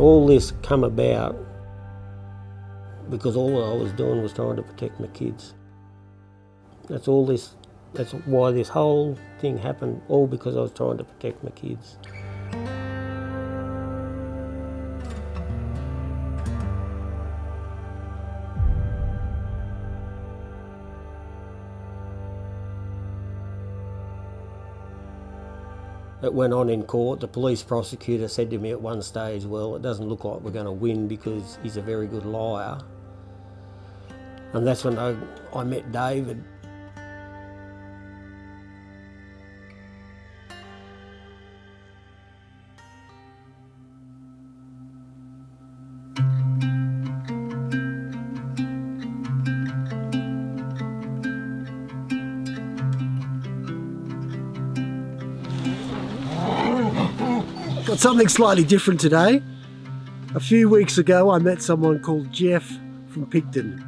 All this come about because all I was doing was trying to protect my kids. That's why this whole thing happened, all because I was trying to protect my kids. It went on in court. The police prosecutor said to me at one stage, well, it doesn't look like we're going to win because he's a very good liar. And that's when I met David. Got something slightly different today. A few weeks ago, I met someone called Jeff from Picton.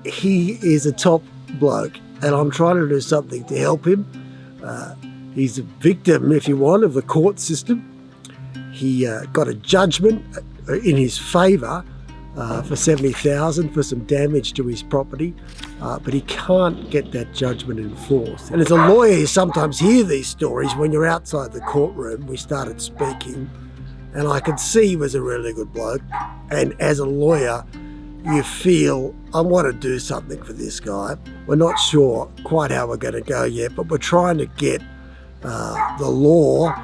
He is a top bloke, and I'm trying to do something to help him. He's a victim, if you want, of the court system. He got a judgment in his favour for $70,000 for some damage to his property, but he can't get that judgment enforced. And as a lawyer, you sometimes hear these stories when you're outside the courtroom. We started speaking, and I could see he was a really good bloke. And as a lawyer, you feel, I want to do something for this guy. We're not sure quite how we're going to go yet, but we're trying to get the law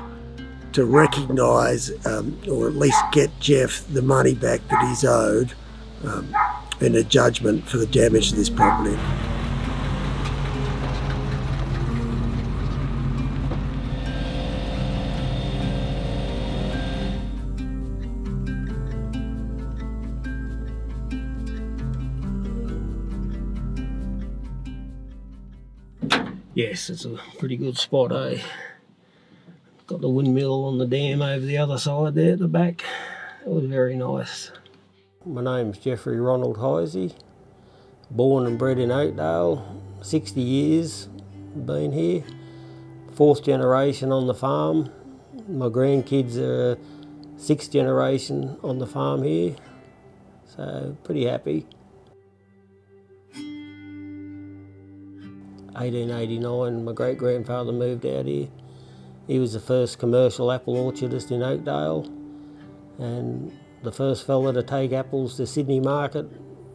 to recognise or at least get Jeff the money back that he's owed in a judgment for the damage to this property. Yes, it's a pretty good spot, eh? Got the windmill on the dam over the other side there at the back. It was very nice. My name's Jeffrey Ronald Heise, born and bred in Oakdale, 60 years been here, 4th generation on the farm. My grandkids are 6th generation on the farm here, so pretty happy. 1889, my great-grandfather moved out here. He was the first commercial apple orchardist in Oakdale and the first fella to take apples to Sydney market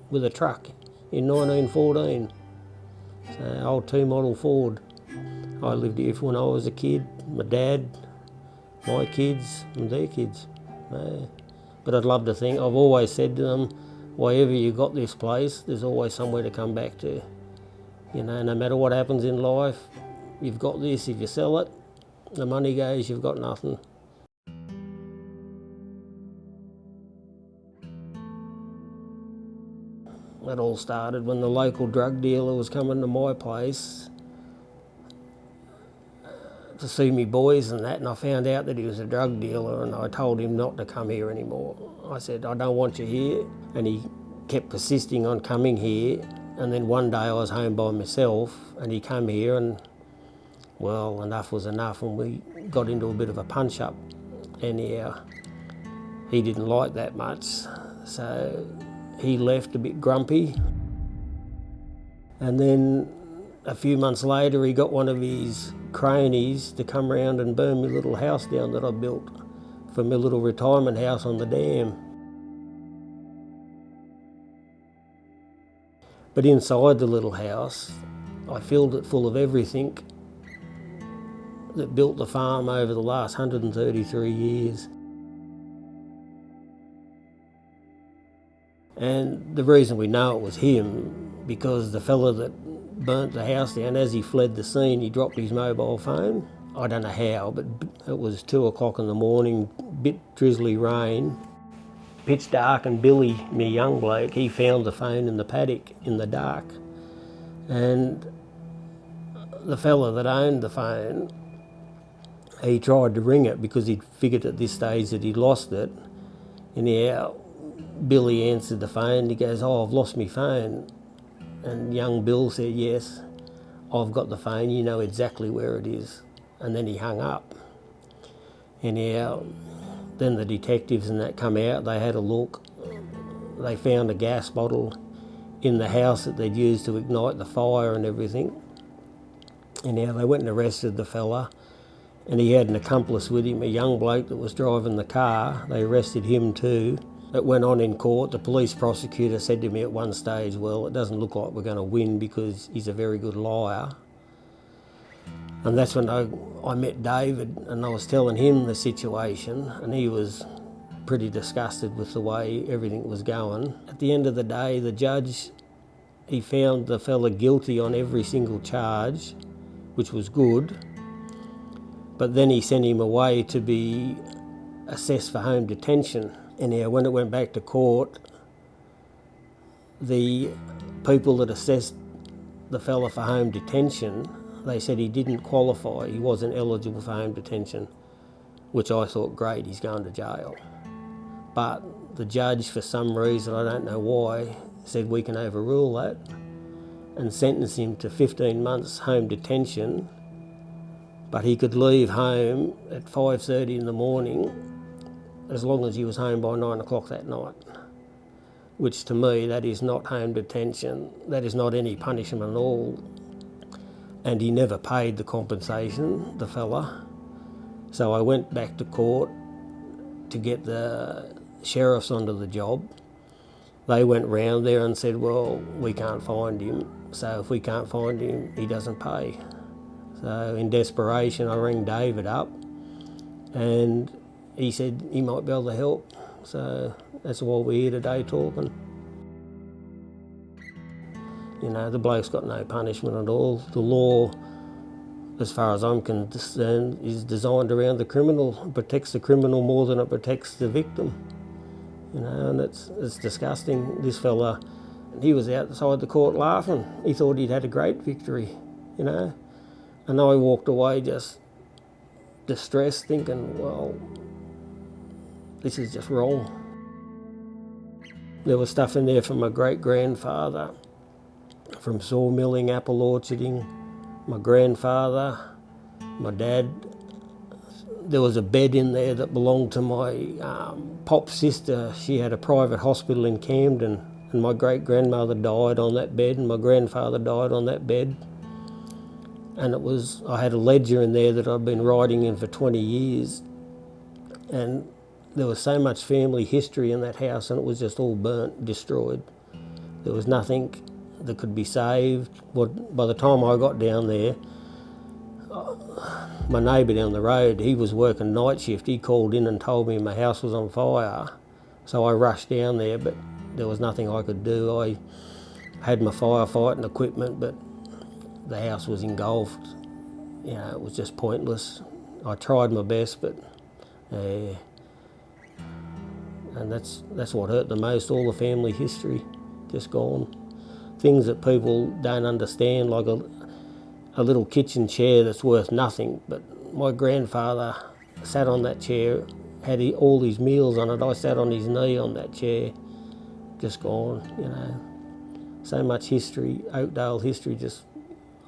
with a truck in 1914. So, old 2-model Ford. I lived here when I was a kid, my dad, my kids and their kids. But I'd love to think, I've always said to them, wherever you got this place, there's always somewhere to come back to. You know, no matter what happens in life, you've got this. If you sell it, the money goes, you've got nothing. That all started when the local drug dealer was coming to my place to see me boys and that, and I found out that he was a drug dealer, and I told him not to come here anymore. I said, I don't want you here, and he kept persisting on coming here, and then one day I was home by myself and he came here and, well, enough was enough, and we got into a bit of a punch-up. Anyhow, he didn't like that much, so he left a bit grumpy. And then a few months later, he got one of his cronies to come round and burn my little house down that I built for my little retirement house on the dam. But inside the little house, I filled it full of everything that built the farm over the last 133 years. And the reason we know it was him, because the fella that burnt the house down, as he fled the scene, he dropped his mobile phone. I don't know how, but it was 2 o'clock in the morning, bit drizzly rain, pitch dark, and Billy, me young bloke, he found the phone in the paddock in the dark. And the fella that owned the phone, he tried to ring it because he'd figured at this stage that he'd lost it. Anyhow, Billy answered the phone. He goes, oh, I've lost my phone. And young Bill said, yes, I've got the phone. You know exactly where it is. And then he hung up. Anyhow, Then the detectives and that come out, they had a look. They found a gas bottle in the house that they'd used to ignite the fire and everything. Anyhow, they went and arrested the fella, and he had an accomplice with him, a young bloke that was driving the car. They arrested him too. It went on in court. The police prosecutor said to me at one stage, well, it doesn't look like we're going to win because he's a very good liar. And that's when I met David, and I was telling him the situation, and he was pretty disgusted with the way everything was going. At the end of the day, the judge, he found the fella guilty on every single charge, which was good, but then he sent him away to be assessed for home detention. Anyhow, when it went back to court, the people that assessed the fella for home detention, they said he didn't qualify, he wasn't eligible for home detention, which I thought, great, he's going to jail. But the judge, for some reason, I don't know why, said we can overrule that and sentence him to 15 months home detention, but he could leave home at 5:30 in the morning as long as he was home by 9 o'clock that night, which to me, that is not home detention, that is not any punishment at all. And he never paid the compensation, the fella. So I went back to court to get the sheriffs onto the job. They went round there and said, well, we can't find him, so if we can't find him, he doesn't pay. So in desperation, I rang David up, and he said he might be able to help. So that's why we're here today talking. You know, the bloke's got no punishment at all. The law, as far as I'm concerned, is designed around the criminal. It protects the criminal more than it protects the victim. You know, and it's disgusting. This fella, he was outside the court laughing. He thought he'd had a great victory, you know. And I walked away just distressed, thinking, well, this is just wrong. There was stuff in there from my great-grandfather, from sawmilling, apple orcharding, my grandfather, my dad. There was a bed in there that belonged to my pop's sister. She had a private hospital in Camden, and my great-grandmother died on that bed, and my grandfather died on that bed. And I had a ledger in there that I'd been writing in for 20 years. And there was so much family history in that house, and it was just all burnt, destroyed. There was nothing that could be saved. Well, by the time I got down there, my neighbour down the road, he was working night shift. He called in and told me my house was on fire. So I rushed down there, but there was nothing I could do. I had my firefighting equipment, but the house was engulfed. You know, it was just pointless. I tried my best, but and that's what hurt the most, all the family history, just gone. Things that people don't understand, like a little kitchen chair that's worth nothing, but my grandfather sat on that chair, had all his meals on it. I sat on his knee on that chair, just gone, you know. So much history, Oakdale history, just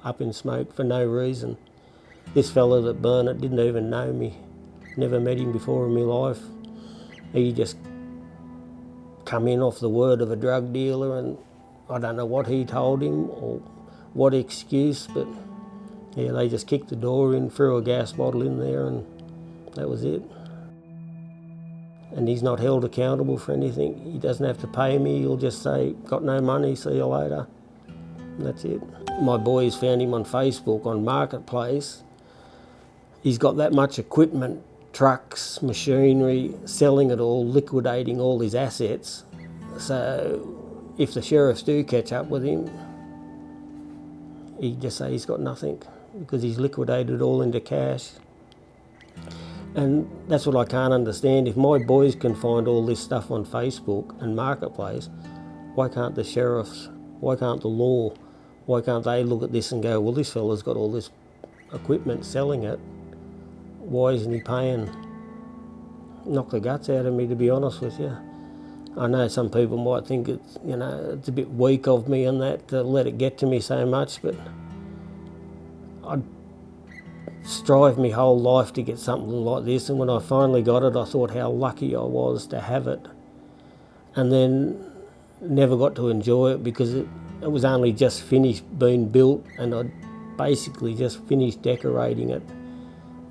up in smoke for no reason. This fella that burned it didn't even know me, never met him before in my life. He just come in off the word of a drug dealer, and I don't know what he told him or what excuse, but yeah, they just kicked the door in, threw a gas bottle in there, and that was it. And he's not held accountable for anything. He doesn't have to pay me. He'll just say, got no money, see you later. And that's it. My boys found him on Facebook on Marketplace. He's got that much equipment, trucks, machinery, selling it all, liquidating all his assets. So if the sheriffs do catch up with him, he just say he's got nothing because he's liquidated it all into cash. And that's what I can't understand. If my boys can find all this stuff on Facebook and Marketplace, why can't the sheriffs, why can't the law, why can't they look at this and go, well, this fella's got all this equipment selling it, why isn't he paying? Knock the guts out of me, to be honest with you. I know some people might think it's, you know, it's a bit weak of me and that to let it get to me so much, but strive my whole life to get something like this, and when I finally got it, I thought how lucky I was to have it, and then never got to enjoy it because it was only just finished being built, and I'd basically just finished decorating it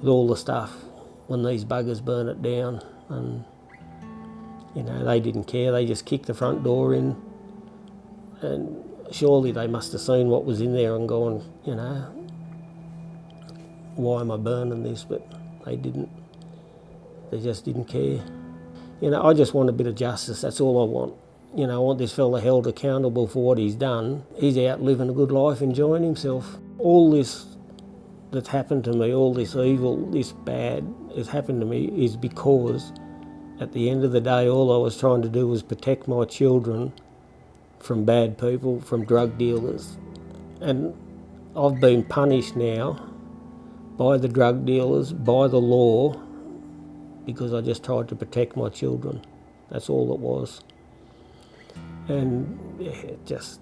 with all the stuff when these buggers burnt it down. And you know, they didn't care, they just kicked the front door in, and surely they must have seen what was in there and gone, you know, why am I burning this? But they didn't. They just didn't care. You know, I just want a bit of justice, that's all I want. You know, I want this fella held accountable for what he's done. He's out living a good life, enjoying himself. All this that's happened to me, all this evil, this bad has happened to me is because at the end of the day, all I was trying to do was protect my children from bad people, from drug dealers. And I've been punished now by the drug dealers, by the law, because I just tried to protect my children. That's all it was. And yeah, it just